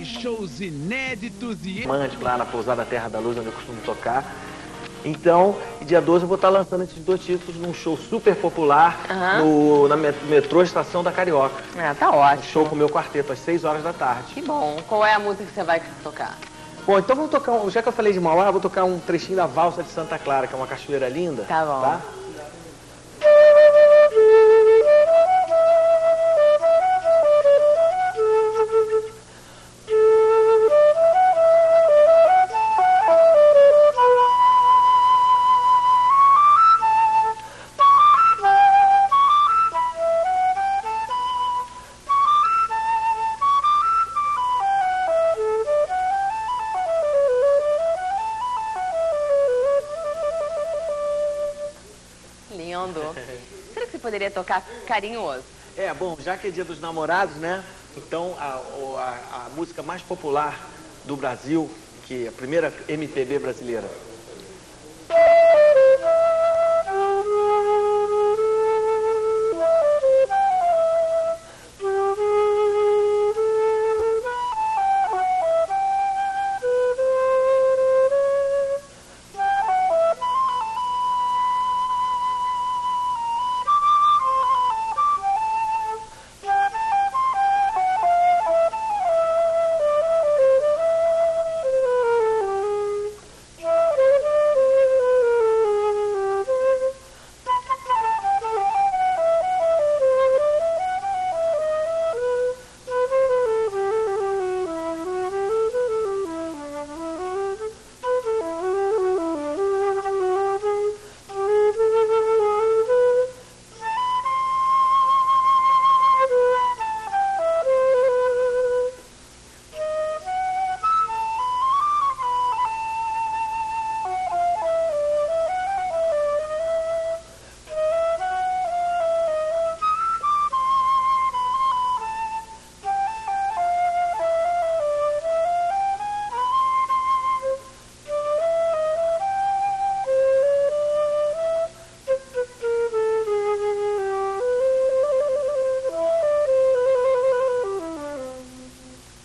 shows inéditos e... Lá na Pousada Terra da Luz, onde eu costumo tocar. Então, dia 12 eu vou estar lançando esses dois títulos num show super popular na metrô Estação da Carioca. Tá ótimo. Um show com o meu quarteto, às 6 horas da tarde. Que bom. Qual é a música que você vai tocar? Bom, então vamos tocar, já que eu falei de Mauá, eu vou tocar um trechinho da Valsa de Santa Clara, que é uma cachoeira linda. Tá bom. Tá? Será que você poderia tocar Carinhoso? Bom, já que é dia dos namorados, né? Então, a música mais popular do Brasil, que é a primeira MPB brasileira.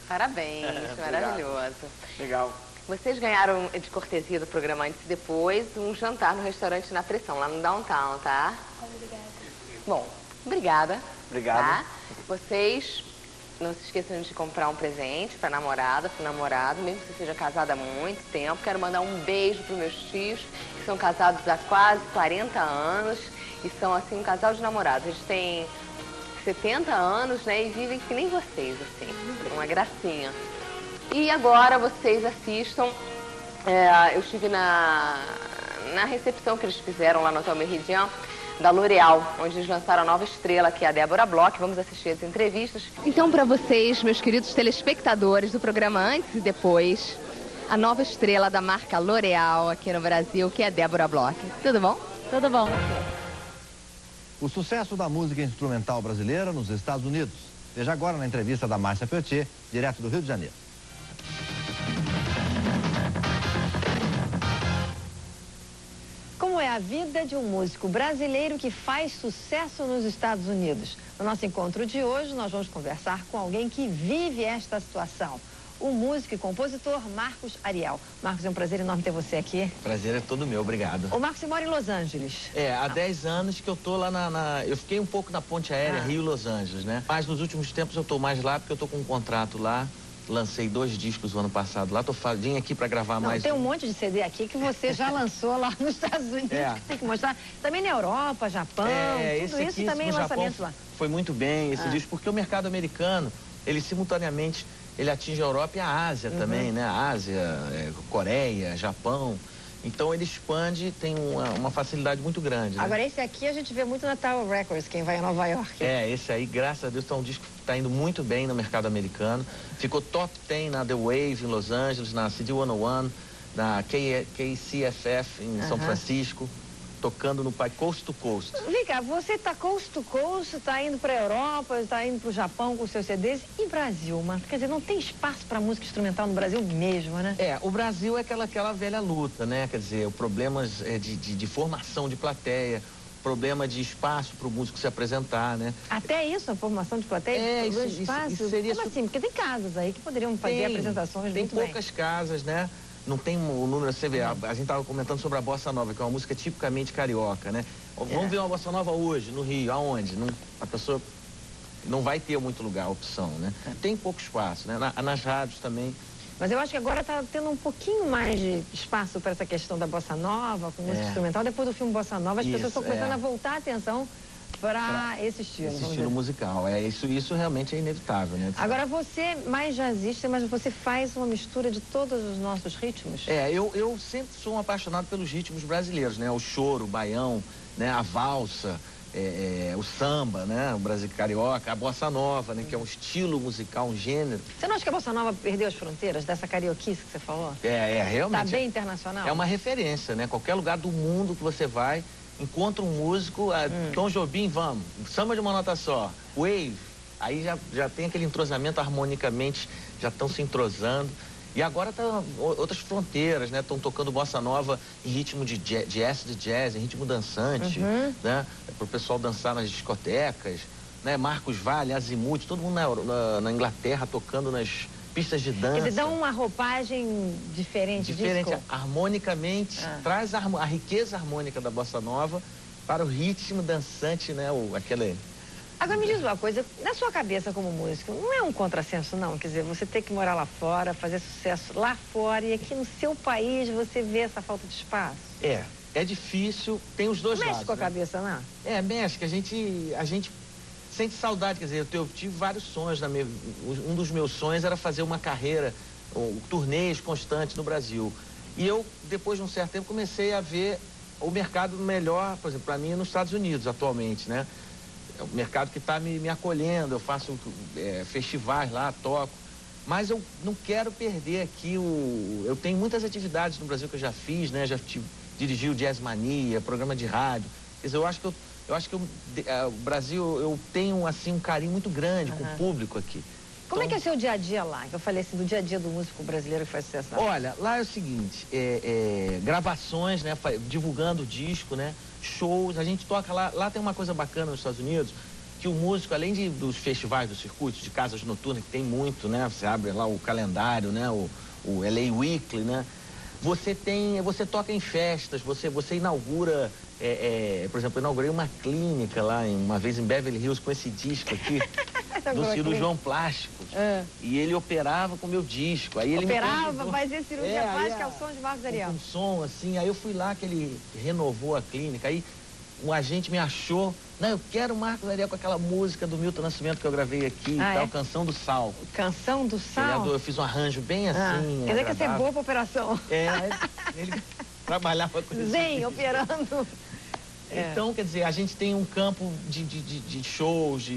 Parabéns, maravilhoso. Legal. Vocês ganharam de cortesia do programa Antes e Depois um jantar no restaurante Na Pressão, lá no Downtown, tá? Obrigada. Bom, obrigada. Obrigado. Tá? Vocês não se esqueçam de comprar um presente pra namorada, pro namorado, mesmo que você seja casada há muito tempo. Quero mandar um beijo pros meus tios, que são casados há quase 40 anos e são, assim, um casal de namorados. Eles têm 70 anos, né, e vivem que nem vocês, assim, uma gracinha. E agora vocês assistam, eu estive na recepção que eles fizeram lá no Hotel Meridian, da L'Oréal, onde eles lançaram a nova estrela, que é a Débora Bloch. Vamos assistir as entrevistas. Então, para vocês, meus queridos telespectadores do programa Antes e Depois, a nova estrela da marca L'Oréal aqui no Brasil, que é a Débora Bloch. Tudo bom? Tudo bom. O sucesso da música instrumental brasileira nos Estados Unidos. Veja agora na entrevista da Márcia Peltier, direto do Rio de Janeiro. Como é a vida de um músico brasileiro que faz sucesso nos Estados Unidos? No nosso encontro de hoje, nós vamos conversar com alguém que vive esta situação. O músico e compositor Marcos Ariel. Marcos, é um prazer enorme ter você aqui. Prazer é todo meu, obrigado. O Marcos, você mora em Los Angeles. Há 10 anos que eu tô lá eu fiquei um pouco na ponte aérea Rio-Los Angeles, né? Mas nos últimos tempos eu tô mais lá porque eu tô com um contrato lá. Lancei 2 discos o ano passado lá, vim aqui para gravar mais. Tem um monte de CD aqui que você já lançou lá nos Estados Unidos, que tem que mostrar. Também na Europa, Japão, tudo isso também lançamento lá. Foi muito bem esse disco, porque o mercado americano, ele simultaneamente, ele atinge a Europa e a Ásia também, né? A Ásia, Coreia, Japão. Então ele expande, tem uma facilidade muito grande, né? Agora esse aqui a gente vê muito na Tower Records, quem vai a Nova York. Esse aí, graças a Deus, tá um disco que está indo muito bem no mercado americano. Ficou top 10 na The Wave em Los Angeles, na CD 101, na KCFF em São Francisco, tocando no Coast to Coast. Vem cá, você tá coast to coast, tá indo pra Europa, tá indo pro Japão com seus CDs. E Brasil, mano? Quer dizer, não tem espaço pra música instrumental no Brasil mesmo, né? O Brasil é aquela velha luta, né? Quer dizer, problemas de formação de plateia, problema de espaço para o músico se apresentar, né? Até isso, a formação de plateia, espaço? Isso seria... Como assim? Porque tem casas aí que poderiam fazer apresentações muito bem. Tem poucas casas, né? Não tem um número, você vê, a gente estava comentando sobre a bossa nova, que é uma música tipicamente carioca, né? Vamos ver uma bossa nova hoje, no Rio, aonde? A pessoa não vai ter muito lugar, a opção, né? Tem pouco espaço, né? Nas rádios também. Mas eu acho que agora está tendo um pouquinho mais de espaço para essa questão da bossa nova, com música instrumental. Depois do filme Bossa Nova, as pessoas estão começando a voltar a atenção para esse estilo. Esse estilo musical, isso realmente é inevitável, né? Agora, você é mais jazzista, mas você faz uma mistura de todos os nossos ritmos? Eu sempre sou um apaixonado pelos ritmos brasileiros, né? O choro, o baião, né? A valsa, o samba, né? O Brasil carioca, a bossa nova, né? Que é um estilo musical, um gênero. Você não acha que a bossa nova perdeu as fronteiras dessa carioquice que você falou? Realmente. Está bem internacional? É uma referência, né? Qualquer lugar do mundo que você vai, encontra um músico, Tom Jobim, vamos, samba de uma nota só, wave, aí já tem aquele entrosamento harmonicamente, já estão se entrosando. E agora tá outras fronteiras, né? Estão tocando bossa nova em ritmo de jazz, em ritmo dançante, né? Para o pessoal dançar nas discotecas, né? Marcos Valle, Azimuth, todo mundo na Inglaterra tocando nas pistas de dança. Quer dizer, dá uma roupagem diferente disco? Harmonicamente, traz a riqueza harmônica da bossa nova para o ritmo dançante, né? Aquele... Agora me diz uma coisa, na sua cabeça como músico, não é um contrassenso não? Quer dizer, você tem que morar lá fora, fazer sucesso lá fora e aqui no seu país você vê essa falta de espaço? É difícil, tem os dois lados. Mexe com a cabeça, não? Mexe, que a gente sente saudade, quer dizer, eu tive vários sonhos, um dos meus sonhos era fazer uma carreira, turnês constantes no Brasil. E eu, depois de um certo tempo, comecei a ver o mercado melhor, por exemplo, para mim, nos Estados Unidos atualmente, né? É o mercado que está me acolhendo, eu faço festivais lá, toco. Mas eu não quero perder aqui eu tenho muitas atividades no Brasil que eu já fiz, né? Já dirigi o Jazz Mania, programa de rádio. Quer dizer, eu acho que o Brasil, eu tenho assim um carinho muito grande com o público aqui. Como é que é o seu dia a dia lá? Que eu falei assim, do dia a dia do músico brasileiro que faz sucesso lá. Olha, lá é o seguinte, gravações, né? Divulgando o disco, né? Shows, a gente toca lá. Lá tem uma coisa bacana nos Estados Unidos, que o músico, além dos festivais, dos circuitos, de casas noturnas, que tem muito, né? Você abre lá o calendário, né? O LA Weekly, né? Você toca em festas, você inaugura, por exemplo, eu inaugurei uma clínica lá, uma vez em Beverly Hills, com esse disco aqui, do cirurgião plástico. E ele operava com o meu disco. Aí ele fazia cirurgia plástica ao som de Marcos Ariel. Com som, assim, aí eu fui lá, que ele renovou a clínica, aí um agente me achou, não, eu quero o Marcos Ariel com aquela música do Milton Nascimento que eu gravei aqui, Canção do Sal. Canção do Sal? Eu fiz um arranjo bem assim, quer dizer que ia ser boa pra operação. Ele trabalhava com isso. Zen, operando. Então, quer dizer, a gente tem um campo de shows,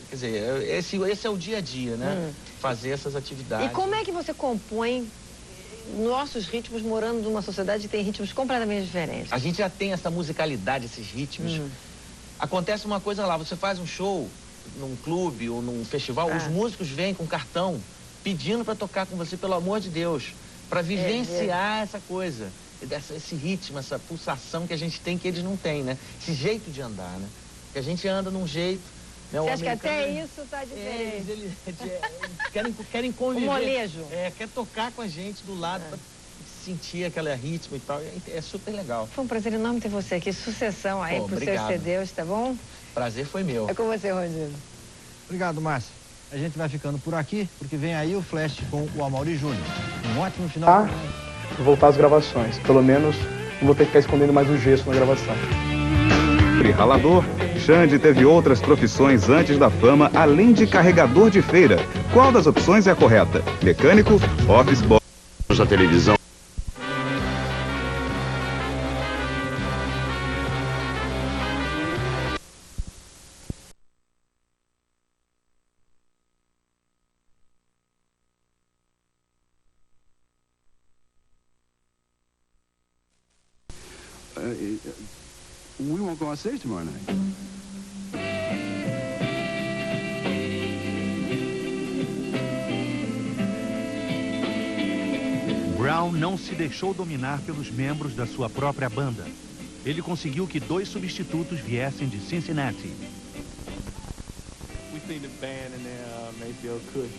quer dizer, esse é o dia a dia, né? Fazer essas atividades. E como é que você compõe nossos ritmos morando numa sociedade que tem ritmos completamente diferentes? A gente já tem essa musicalidade, esses ritmos. Acontece uma coisa lá, você faz um show num clube ou num festival, os músicos vêm com cartão pedindo para tocar com você, pelo amor de Deus, para vivenciar essa coisa. Esse ritmo, essa pulsação que a gente tem, que eles não têm, né? Esse jeito de andar, né? Que a gente anda num jeito... Né? Você acha que até isso tá diferente? Eles querem conviver. O molejo. Quer tocar com a gente do lado, para sentir aquele ritmo e tal. É super legal. Foi um prazer enorme ter você aqui. Sucessão aí pro seus CDs, tá bom? Prazer foi meu. É com você, Rodrigo. Obrigado, Márcia. A gente vai ficando por aqui, porque vem aí o Flash com o Amaury Júnior. Um ótimo final. Voltar às gravações. Pelo menos não vou ter que ficar escondendo mais o gesso na gravação. Ralador, Xande teve outras profissões antes da fama, além de carregador de feira. Qual das opções é a correta? Mecânico, office boy? Na televisão. We won't go on stage tomorrow night. Brown não se deixou dominar pelos membros da sua própria banda. ele conseguiu que 2 substitutos viessem de Cincinnati. We seen the band in there, Mayfield, Cush,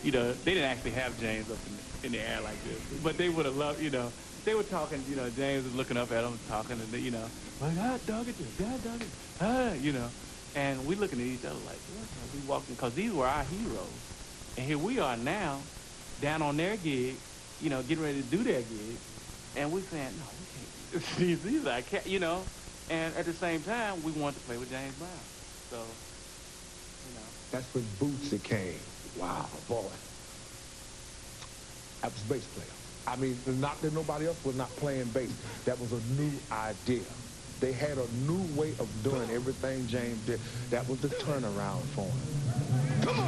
you know, they didn't actually have James up in the air like this, but they would have loved, you know, they were talking, you know, James was looking up at them talking, and they, you know, like, dog it, you know, and we looking at each other like, what? We walking, because these were our heroes, and here we are now, down on their gig, you know, getting ready to do their gig, and we saying, no, we can't, these are, you know, and at the same time, we wanted to play with James Brown, so, you know. That's when Bootsy came. Wow, boy. That was bass player. I mean, not that nobody else was not playing bass. That was a new idea. They had a new way of doing everything James did. That was the turnaround for him. Come on!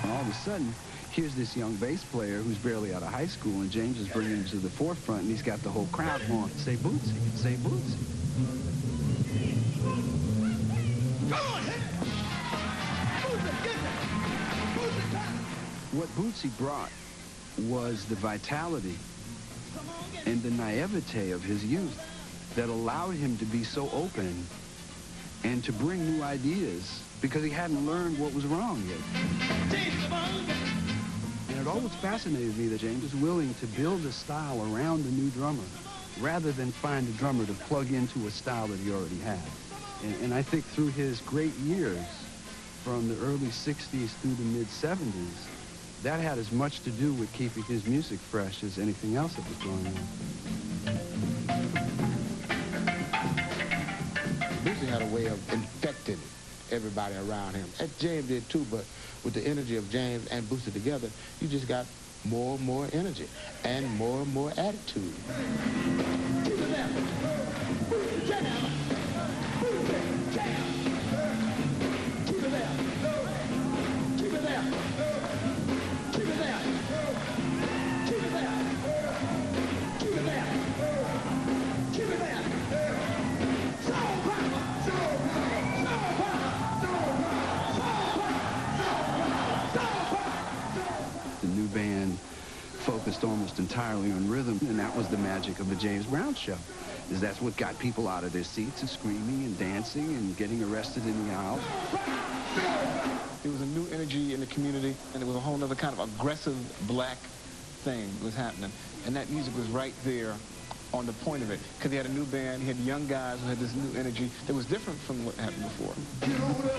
And all of a sudden, here's this young bass player who's barely out of high school, and James is bringing him to the forefront, and he's got the whole crowd going, say Bootsy, say Bootsy. What Bootsy brought was the vitality and the naivete of his youth that allowed him to be so open and to bring new ideas because he hadn't learned what was wrong yet. And it always fascinated me that James was willing to build a style around the new drummer rather than find a drummer to plug into a style that he already had. And I think through his great years, from the early 60s through the mid-70s, that had as much to do with keeping his music fresh as anything else that was going on. Bootsy had a way of infecting everybody around him. And James did too, but with the energy of James and Bootsy together, you just got more and more energy and more attitude. Keep it there. Bootsy, jam. Bootsy, jam. Keep it there. Keep it there. Keep it there. Keep it there. Keep it there. Keep it there. Soul power. Soul power. Soul power. Soul power. The new band focused almost entirely on rhythm, and that was the magic of the James Brown show. Is that's what got people out of their seats and screaming and dancing and getting arrested in the aisle. There was a new energy in the community, and it was a whole other kind of aggressive black thing was happening. And that music was right there on the point of it. Because he had a new band, he had young guys who had this new energy that was different from what happened before. Get on up,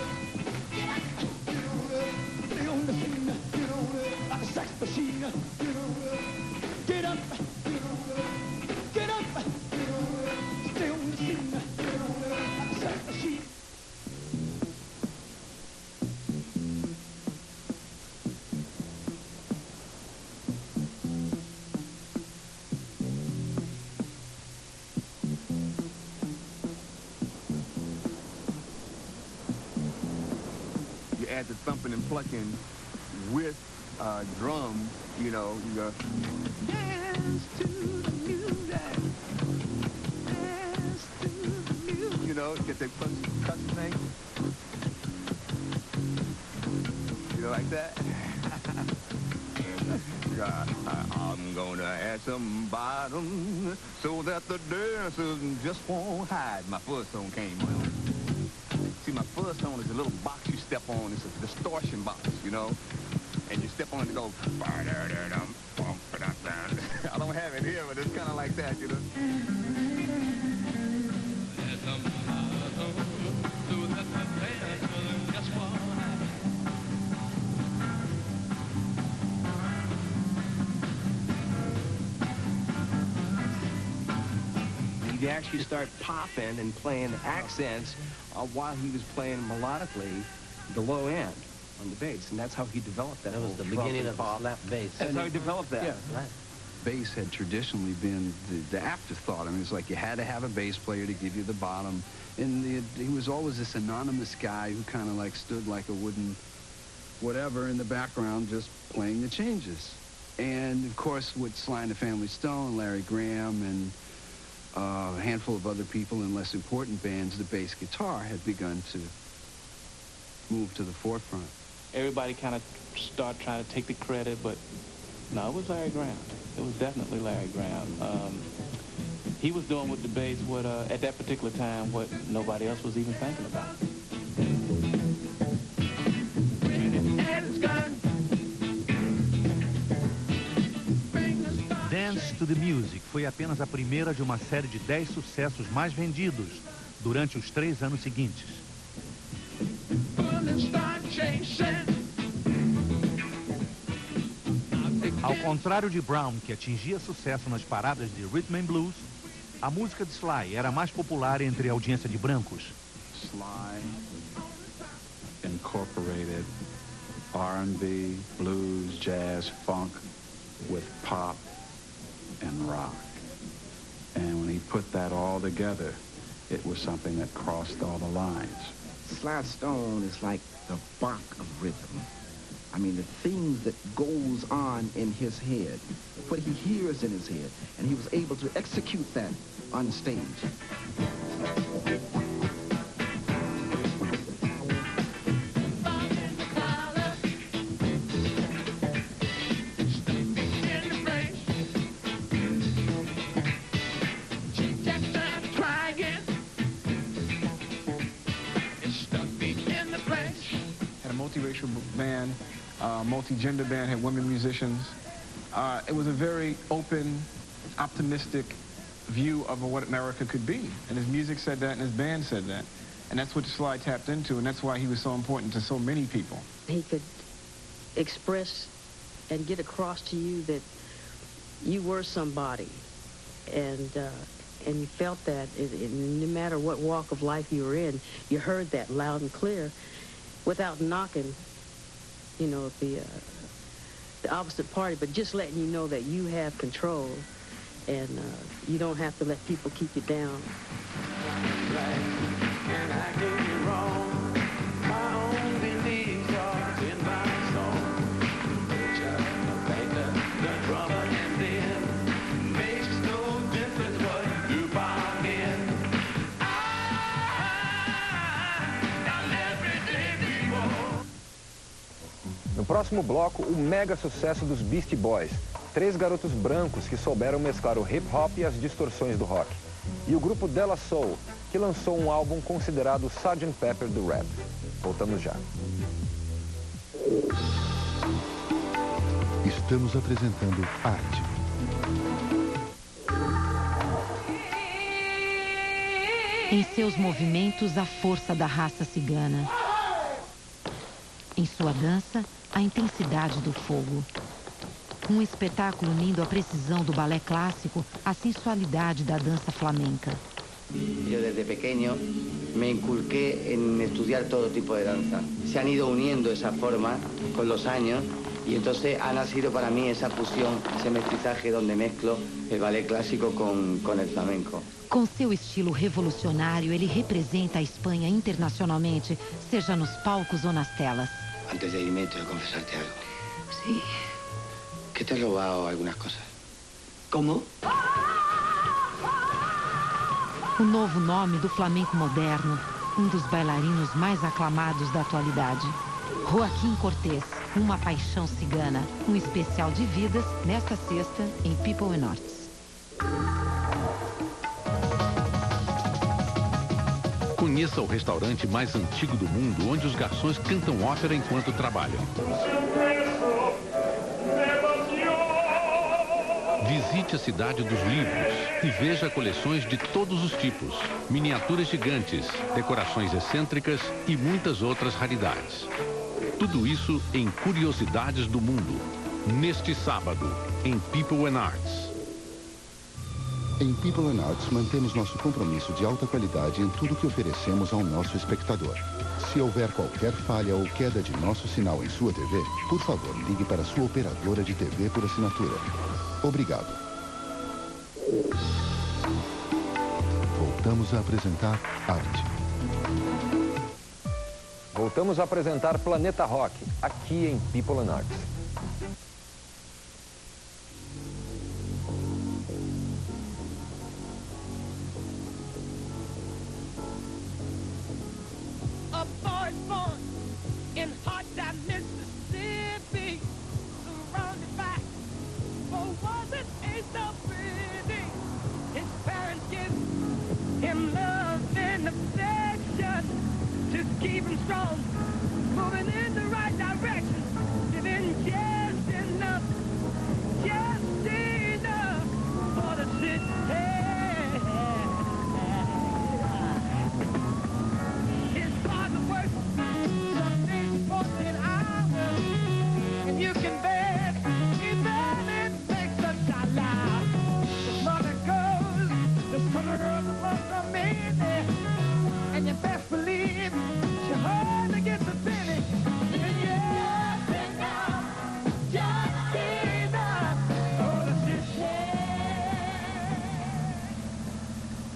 stay on the scene, get on up, like a sex machine, get on up, get up, get up, stay on the scene, get on up, like a sex machine. You add the thumping and plucking with drums, you know, you go. Dance to the music. Dance to the music. You know, get that percussion thing. You know, like that. I'm gonna add some bottom so that the dancers just won't hide. My fuzz tone came on. See, my fuzz tone is a little box you step on. It's a distortion box, you know? And you step on it and go, I don't have it here, but it's kind of like that, you know? He'd actually start popping and playing accents while he was playing melodically the low end on the bass, and that's how he developed that. That was the beginning of slap bass. That's how he developed that. Yeah, right. Bass had traditionally been the afterthought. I mean, it's like you had to have a bass player to give you the bottom, and he was always this anonymous guy who kind of like stood like a wooden whatever in the background, just playing the changes. And of course, with Sly and the Family Stone, Larry Graham, and a handful of other people in less important bands, the bass guitar had begun to moved to the forefront. Everybody kind of started trying to take the credit, but no, it was Larry Graham. It was definitely Larry Graham. He was doing with the bass what, at that particular time, what nobody else was even thinking about. Dance to the Music foi apenas a primeira de uma série de 10 sucessos mais vendidos durante os 3 anos seguintes. Ao contrário de Brown, que atingia sucesso nas paradas de rhythm and blues, a música de Sly era mais popular entre a audiência de brancos. Sly incorporated R&B, blues, jazz, funk with pop and rock. And when he put that all together, it was something that crossed all the lines. Sly Stone is like the Bach of rhythm. I mean, the things that goes on in his head, what he hears in his head, and he was able to execute that on stage. Had a multiracial band, multi-gender band, had women musicians. It was a very open, optimistic view of what America could be. And his music said that, and his band said that. And that's what Sly tapped into, and that's why he was so important to so many people. He could express and get across to you that you were somebody, and you felt that no matter what walk of life you were in, you heard that loud and clear without knocking, you know, the opposite party, but just letting you know that you have control, and you don't have to let people keep you down. No próximo bloco, o mega sucesso dos Beastie Boys. 3 garotos brancos que souberam mesclar o hip-hop e as distorções do rock. E o grupo De La Soul, que lançou um álbum considerado o Sgt. Pepper do rap. Voltamos já. Estamos apresentando Arte. Em seus movimentos, a força da raça cigana. Em sua dança, a intensidade do fogo. Um espetáculo unindo a precisão do balé clássico à sensualidade da dança flamenca. Yo desde pequeño me inculqué en estudiar todo tipo de danza. Se han ido uniendo esa forma con los años y entonces ha nacido para mí esa fusión, ese mestizaje donde mezclo el ballet clásico con el flamenco. Com seu estilo revolucionário, ele representa a Espanha internacionalmente, seja nos palcos ou nas telas. Antes de irme, tengo que confesarte algo. Sí. Que te has robado algunas cosas. ¿Cómo? O novo nome do flamenco moderno, um dos bailarinos mais aclamados da atualidade. Joaquim Cortés, uma paixão cigana, um especial de vidas nesta sexta em People and Arts. Conheça o restaurante mais antigo do mundo, onde os garçons cantam ópera enquanto trabalham. Visite a Cidade dos Livros e veja coleções de todos os tipos, miniaturas gigantes, decorações excêntricas e muitas outras raridades. Tudo isso em Curiosidades do Mundo, neste sábado, em People and Arts. Em People and Arts, mantemos nosso compromisso de alta qualidade em tudo que oferecemos ao nosso espectador. Se houver qualquer falha ou queda de nosso sinal em sua TV, por favor, ligue para sua operadora de TV por assinatura. Obrigado. Voltamos a apresentar Arte. Voltamos a apresentar Planeta Rock, aqui em People and Arts.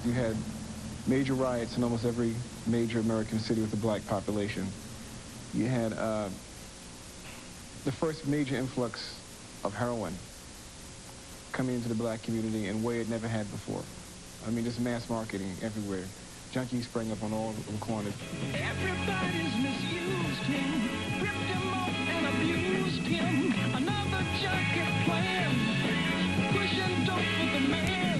You had major riots in almost every major American city with a black population. You had the first major influx of heroin coming into the black community in a way it never had before. I mean, just mass marketing everywhere. Junkies sprang up on all the corners. Everybody's misused him, ripped him off and abused him. Another junkie plan, pushing dope for the man.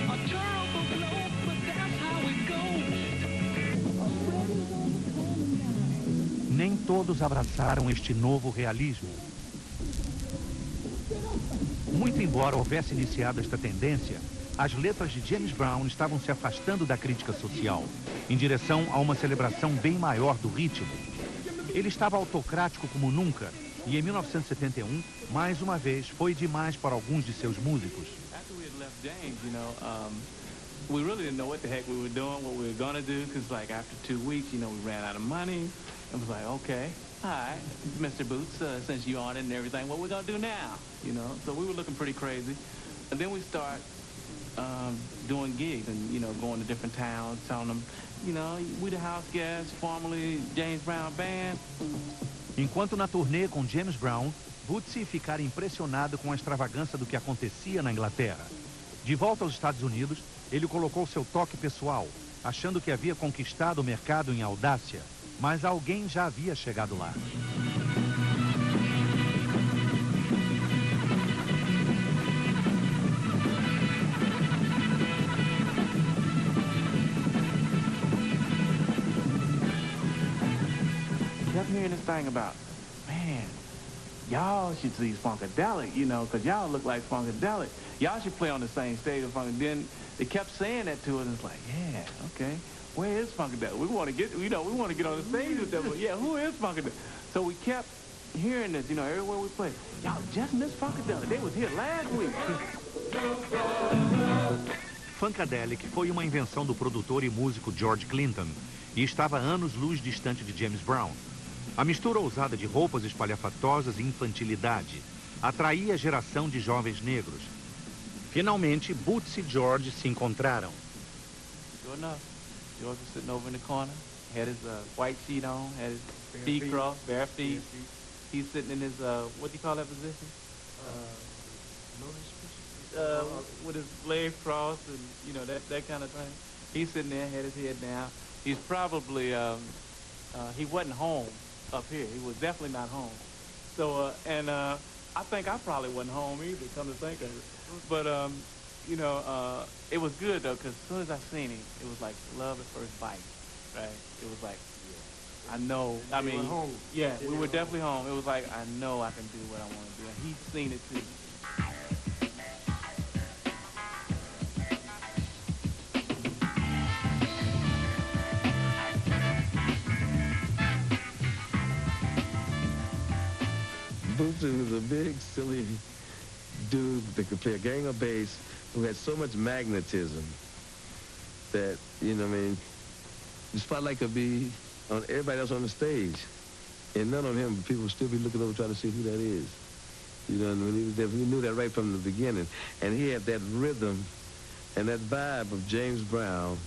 A terrible blow, but that's how it goes. Nem todos abraçaram este novo realismo. Muito embora houvesse iniciado esta tendência, as letras de James Brown estavam se afastando da crítica social, em direção a uma celebração bem maior do ritmo. Ele estava autocrático como nunca, e em 1971, mais uma vez, foi demais para alguns de seus músicos. After we had left James, we really didn't know what the heck we were doing, what we were going to do, because like after 2 weeks, we ran out of money. It was like, okay, all right, Mr. Boots, since you on it and everything, what we going to do now? So we were looking pretty crazy. And then we start doing gigs and, going to different towns, telling them, we the house guests, formerly James Brown Band. Enquanto na turnê com James Brown, Bootsy ficara impressionado com a extravagância do que acontecia na Inglaterra. De volta aos Estados Unidos, ele colocou seu toque pessoal, achando que havia conquistado o mercado em audácia, mas alguém já havia chegado lá. Kept hearing this thing about, man, y'all should see Funkadelic, because y'all look like Funkadelic. Y'all should play on the same stage with Funkadelic. Then they kept saying that to us, and it's like, yeah, okay. Where is Funkadelic? We want to get, we want to get on the stage with them. But yeah, who is Funkadelic? So we kept hearing this, everywhere we played. Y'all just missed Funkadelic. They was here last week. Funkadelic foi uma invenção do produtor e músico George Clinton e estava anos-luz distante de James Brown. A mistura ousada de roupas espalhafatosas e infantilidade atraía a geração de jovens negros. Finalmente, Boots e George se encontraram. Sure enough, George was sitting over in the corner, had his white sheet on, had his feet crossed, bare feet. He's sitting in his, what do you call that position? With his legs crossed and, that kind of thing. He's sitting there, had his head down. He's probably, he wasn't home up here. He was definitely not home. So, I think I probably wasn't home either, come to think of it. But, it was good, though, because as soon as I seen him, it was like love at first bite, right? It was like, I know, yeah, we were definitely home. It was like, I know I can do what I want to do. And he's seen it, too. Bootsy was a big, silly dude that could play a gang of bass who had so much magnetism that, the spotlight could be on everybody else on the stage. And none of him, people would still be looking over trying to see who that is. We knew that right from the beginning. And he had that rhythm and that vibe of James Brown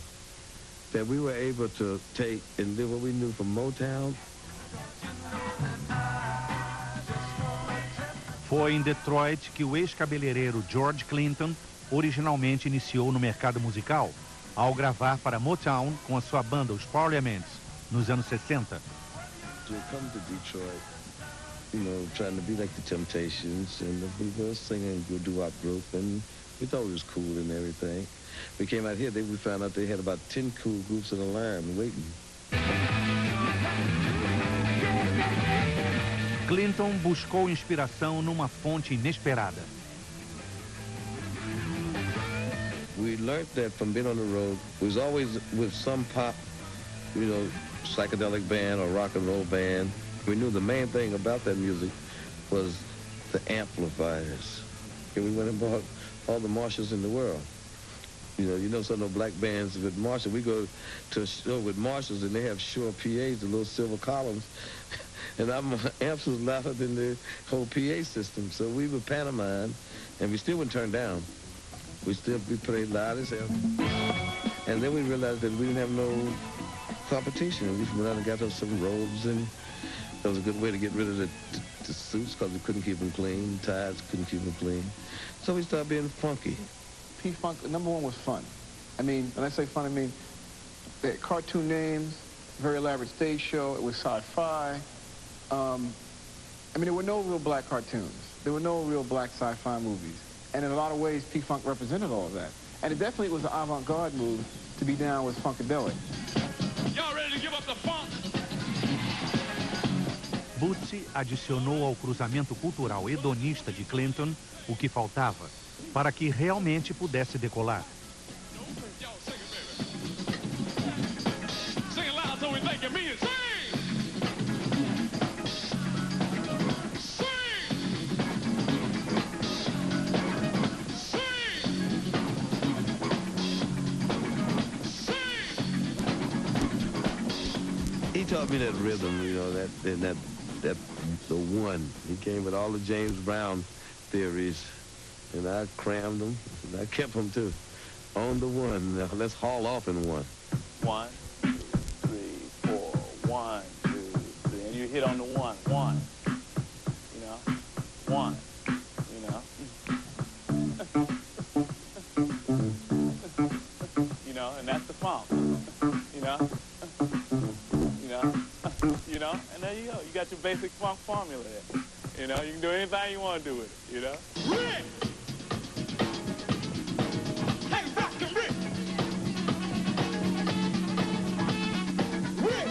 that we were able to take and do what we knew from Motown. Foi em Detroit que o ex-cabeleireiro George Clinton originalmente iniciou no mercado musical, ao gravar para Motown com a sua banda, os Parliaments, nos anos 60. To come to Detroit, trying to be like the Temptations, and we were singing good doo-wop group, and we thought it was cool and everything. We came out here, we found out they had about 10 cool groups in a line waiting. Clinton buscou inspiração numa fonte inesperada. We learned that from being on the road. We was always with some pop, psychedelic band or rock and roll band. We knew the main thing about that music was the amplifiers. And we went and bought all the Marshalls in the world. Some of the black bands with Marshall. We go to a show with Marshalls and they have Shure PAs, the little silver columns. And our amps was louder than the whole PA system. So we were pantomime, and we still wouldn't turn down. We played loud as hell. And then we realized that we didn't have no competition. We went out and got us some robes, and that was a good way to get rid of the suits because we couldn't keep them clean. Ties couldn't keep them clean. So we started being funky. P-Funk, number one was fun. I mean, when I say fun, I mean they had cartoon names, very elaborate stage show. It was sci-fi. I mean, there were no real black cartoons. There were no real black sci-fi movies. And in a lot of ways, P-Funk represented all of that. And it definitely was an avant-garde move to be down with Funkadelic. Y'all ready to give up the funk? Bootsy adicionou ao cruzamento cultural hedonista de Clinton o que faltava para que realmente pudesse decolar. Sing it loud so we make it mean it. Sing! He taught me that rhythm, you know, that the one. He came with all the James Brown theories, and I crammed them, and I kept them too. On the one. Now let's haul off in one. 1, 2, 3, 4. 1, 2, 3, and you hit on the one. One. You know, one. You know. You know, and that's the funk. You know. You know, and there you go. You got your basic funk formula there. You know, you can do anything you want to do with it, you know? Rick! Hey, rockin' Rick! Rick!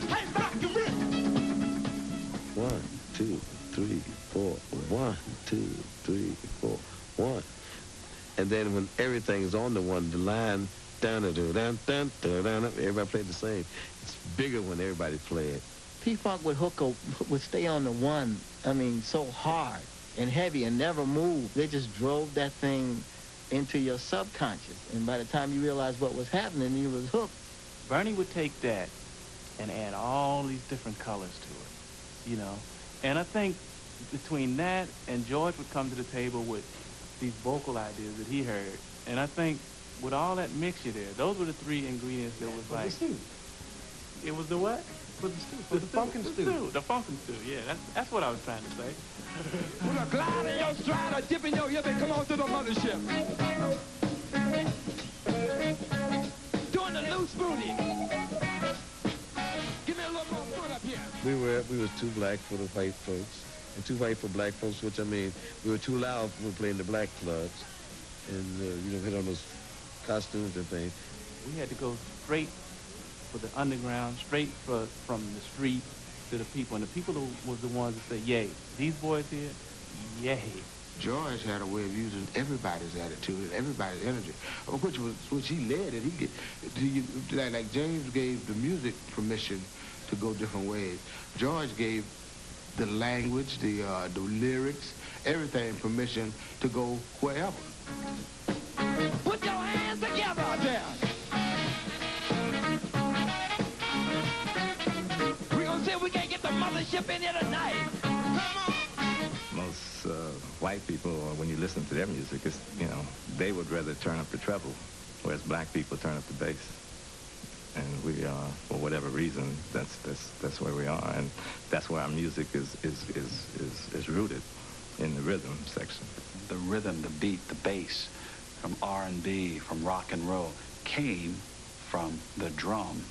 Hey, rockin' Rick! 1, 2, 3, 4. 1, 2, 3, 4. 1. And then when everything is on the one, the line down, everybody played the same. It's bigger when everybody played. P-Funk would stay on the one, I mean, so hard and heavy and never move. They just drove that thing into your subconscious. And by the time you realized what was happening, you was hooked. Bernie would take that and add all these different colors to it, you know? And I think between that and George would come to the table with these vocal ideas that he heard. And I think with all that mixture there, those were the three ingredients that was like... It was the what? For the stew. For the funkin' stew. The funkin' stew, yeah. That's what I was trying to say. With a glide in your stride, a dip in your hip, and come on to the mothership. Doing the loose booty. Give me a little more foot up here. We were too black for the white folks, and too white for black folks, which I mean, we were too loud for playing the black clubs, and you know, hit on those costumes and things. We had to go straight for the underground, straight from the street to the people. And the people was the ones that said, yay. These boys here, yay. George had a way of using everybody's attitude and everybody's energy, which he led it. Like James gave the music permission to go different ways. George gave the language, the lyrics, everything permission to go wherever. Put your hands together out there. We're gonna see if we can't get the mothership in here tonight. Come on. Most white people, when you listen to their music, it's, you know, they would rather turn up the treble, whereas black people turn up the bass. And we, for whatever reason, that's where we are, and that's where our music is rooted, in the rhythm section. The rhythm, the beat, the bass, from R&B, from rock and roll, came from the drum,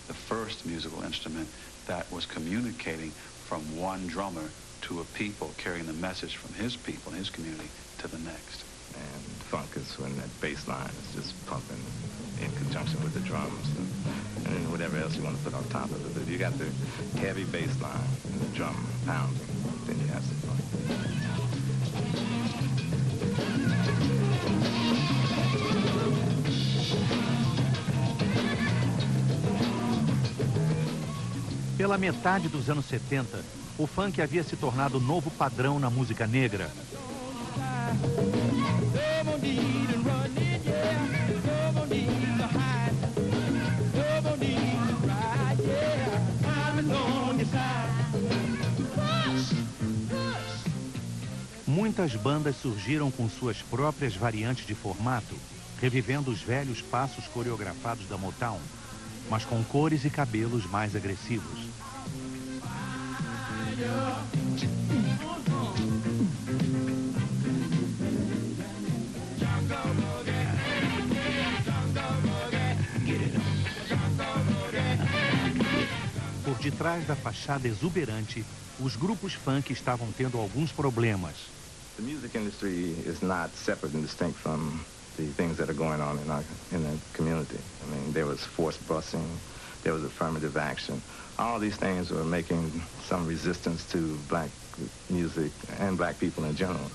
the first musical instrument that was communicating from one drummer to a people, carrying the message from his people, his community, to the next. And funk is when that bass line is just pumping in conjunction with the drums and whatever else you want to put on top of it. But you got the heavy bass line and the drum pounding, then you have some funk. Pela metade dos anos 70, o funk havia se tornado o novo padrão na música negra. Muitas bandas surgiram com suas próprias variantes de formato, revivendo os velhos passos coreografados da Motown, mas com cores e cabelos mais agressivos. Por detrás da fachada exuberante, os grupos funk estavam tendo alguns problemas. The music industry is not separate and distinct from the things that are going on in the community. I mean, there was forced busing, there was affirmative action. All these things were making some resistance to black music and black people in general.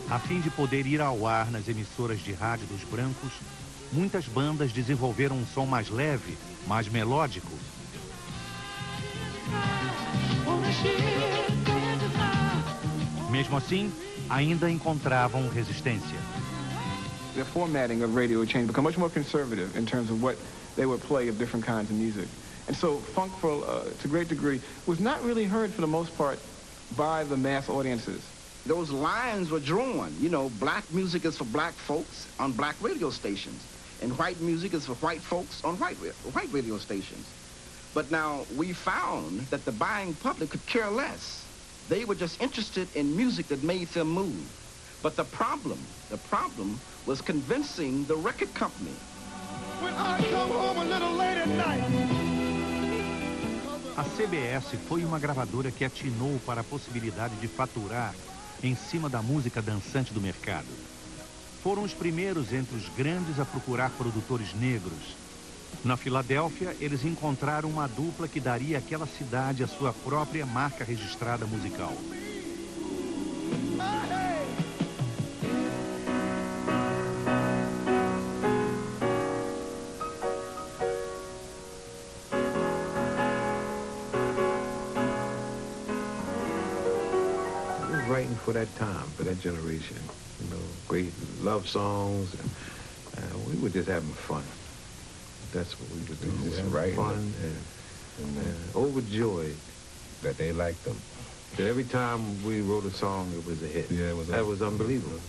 A fim de poder ir ao ar nas emissoras de rádio dos brancos, muitas bandas desenvolveram um som mais leve, mais melódico. Mesmo assim, ainda encontravam resistência. The formatting of radio changed, become much more conservative in terms of what they would play of different kinds of music. And so funk, to a great degree, was not really heard for the most part by the mass audiences. Those lines were drawn. You know, black music is for black folks on black radio stations, and white music is for white folks on white radio stations. But now we found that the buying public could care less. They were just interested in music that made them move. But the problem was convincing the record company. When I come home a little late at night. A CBS foi uma gravadora que atinou para a possibilidade de faturar em cima da música dançante do mercado. Foram os primeiros entre os grandes a procurar produtores negros. Na Filadélfia, eles encontraram uma dupla que daria àquela cidade a sua própria marca registrada musical. Writing for that time, for that generation, you know, great love songs, and we were just having fun. That's what we were doing, just having fun and overjoyed that they liked them. That every time we wrote a song, it was a hit. Yeah, that was unbelievable.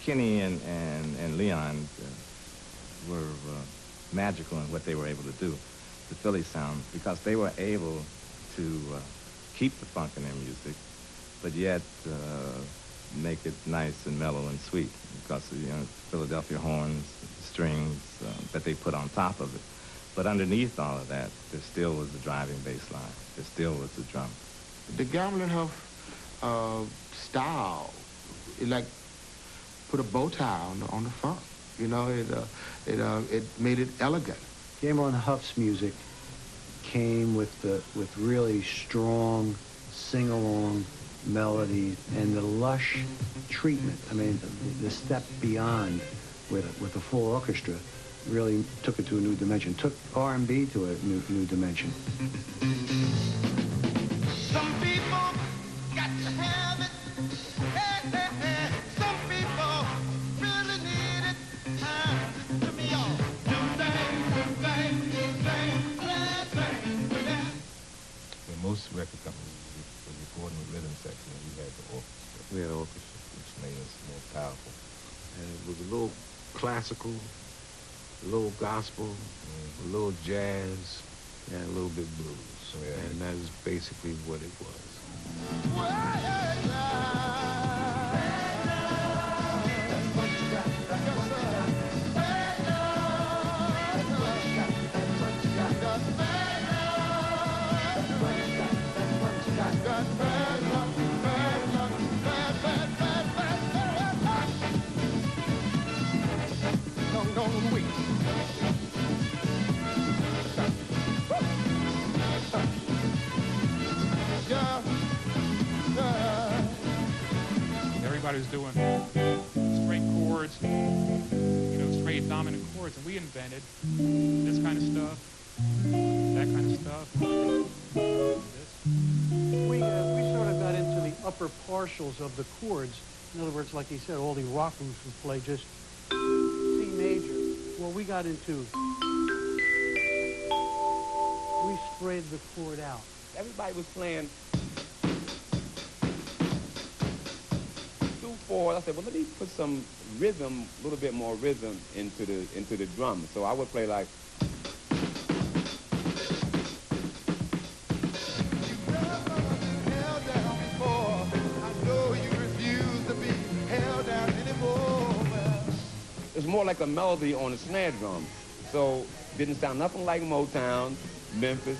Kenny and Leon were magical in what they were able to do, the Philly sound, because they were able to keep the funk in their music, but yet make it nice and mellow and sweet, because of, you know, Philadelphia horns, strings that they put on top of it. But underneath all of that, there still was the driving bass line. There still was the drum. The Gamble and Huff style, it like put a bow tie on the funk. You know, it made it elegant. Gamble and Huff's music came with really strong sing-along melody and the lush treatment. I mean, the step beyond with the full orchestra really took it to a new dimension, took R&B to a new dimension. Some people got to have it. Hey, hey, hey. Some people really need it. To me all. Do things. When most record companies were recording with rhythm section, we had the orchestra. We had an orchestra, which made us more powerful. And it was a little classical, a little gospel, a little jazz, and a little bit blues. And that is basically what it was. Everybody's doing straight chords, you know, straight dominant chords, and we invented this kind of stuff, that kind of stuff. We sort of got into the upper partials of the chords. In other words, like he said, all the rock groups would play just C major. Well, we got into, we spread the chord out. Everybody was playing 4, I said, well, let me put some rhythm, a little bit more rhythm into the drum. So I would play like. It's more like a melody on a snare drum. So didn't sound nothing like Motown, Memphis,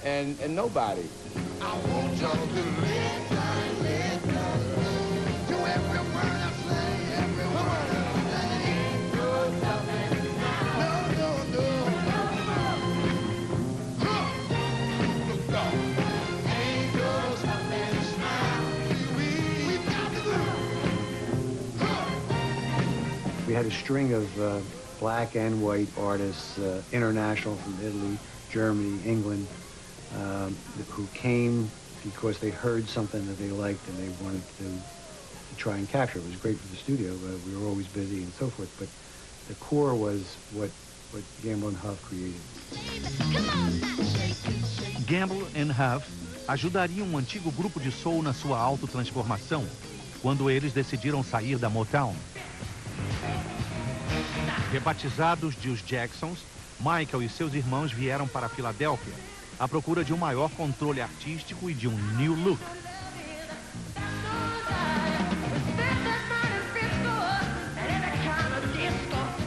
and nobody. I want y'all to listen to every word I say, every word I say. No, no, no. Look out. Ain't no stopping smile. We got to go. We had a string of black and white artists, international from Italy, Germany, England, who came because they heard something that they liked and they wanted to try and capture. It was great for the studio, but we were always busy and so forth. But the core was what Gamble and Huff created. Gamble and Huff ajudariam um antigo grupo de soul na sua autotransformação quando eles decidiram sair da Motown. Rebatizados de os Jacksons, Michael e seus irmãos vieram para a Filadélfia à procura de um maior controle artístico e de um new look.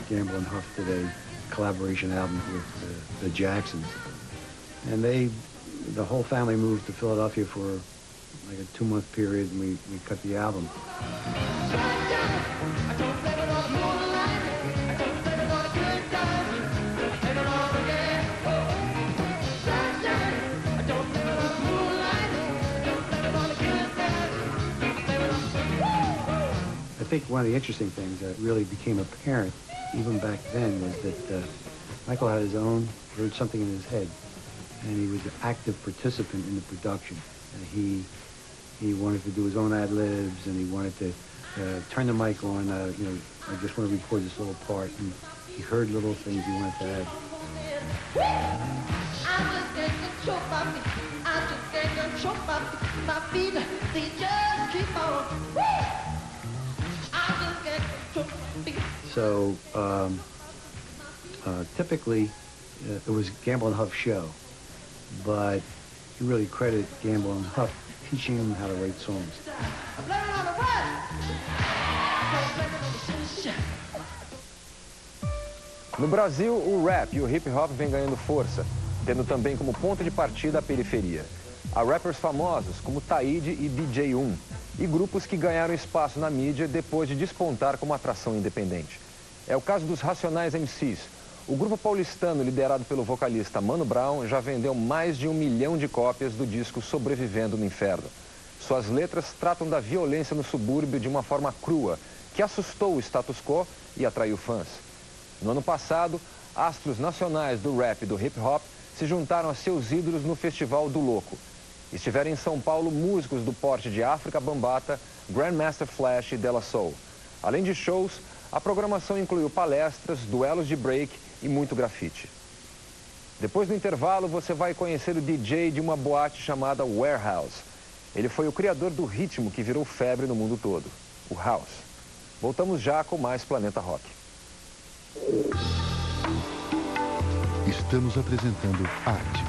Gamble and Huff did a collaboration album with the Jacksons, and the whole family moved to Philadelphia for like a 2-month period, and we cut the album. I think one of the interesting things that really became apparent even back then was that Michael had heard something in his head, and he was an active participant in the production. And he wanted to do his own ad-libs, and he wanted to turn the mic on, I just want to record this little part, and he heard little things he wanted to add. So typically it was Gamble and Huff's show, but you really credit Gamble and Huff teaching him how to write songs. No Brasil, o rap e o hip hop vem ganhando força, tendo também como ponto de partida a periferia. Há rappers famosos como Taíde e DJ1, e grupos que ganharam espaço na mídia depois de despontar como atração independente. É o caso dos Racionais MCs. O grupo paulistano, liderado pelo vocalista Mano Brown, já vendeu mais de 1 milhão de cópias do disco Sobrevivendo no Inferno. Suas letras tratam da violência no subúrbio de uma forma crua, que assustou o status quo e atraiu fãs. No ano passado, astros nacionais do rap e do hip hop se juntaram a seus ídolos no Festival do Louco. Estiveram em São Paulo músicos do porte de África Bambata, Grandmaster Flash e Della Soul. Além de shows, a programação incluiu palestras, duelos de break e muito grafite. Depois do intervalo, você vai conhecer o DJ de uma boate chamada Warehouse. Ele foi o criador do ritmo que virou febre no mundo todo, o House. Voltamos já com mais Planeta Rock. Estamos apresentando Arte.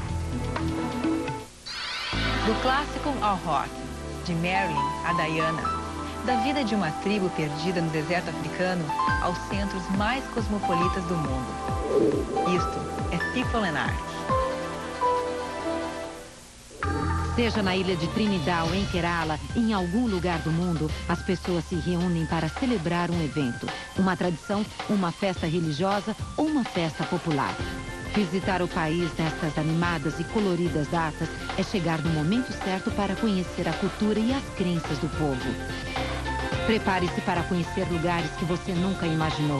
Do clássico ao rock, de Marilyn a Diana, da vida de uma tribo perdida no deserto africano aos centros mais cosmopolitas do mundo. Isto é People and Art. Seja na ilha de Trinidad ou em Kerala, em algum lugar do mundo, as pessoas se reúnem para celebrar um evento, uma tradição, uma festa religiosa ou uma festa popular. Visitar o país nestas animadas e coloridas datas é chegar no momento certo para conhecer a cultura e as crenças do povo. Prepare-se para conhecer lugares que você nunca imaginou.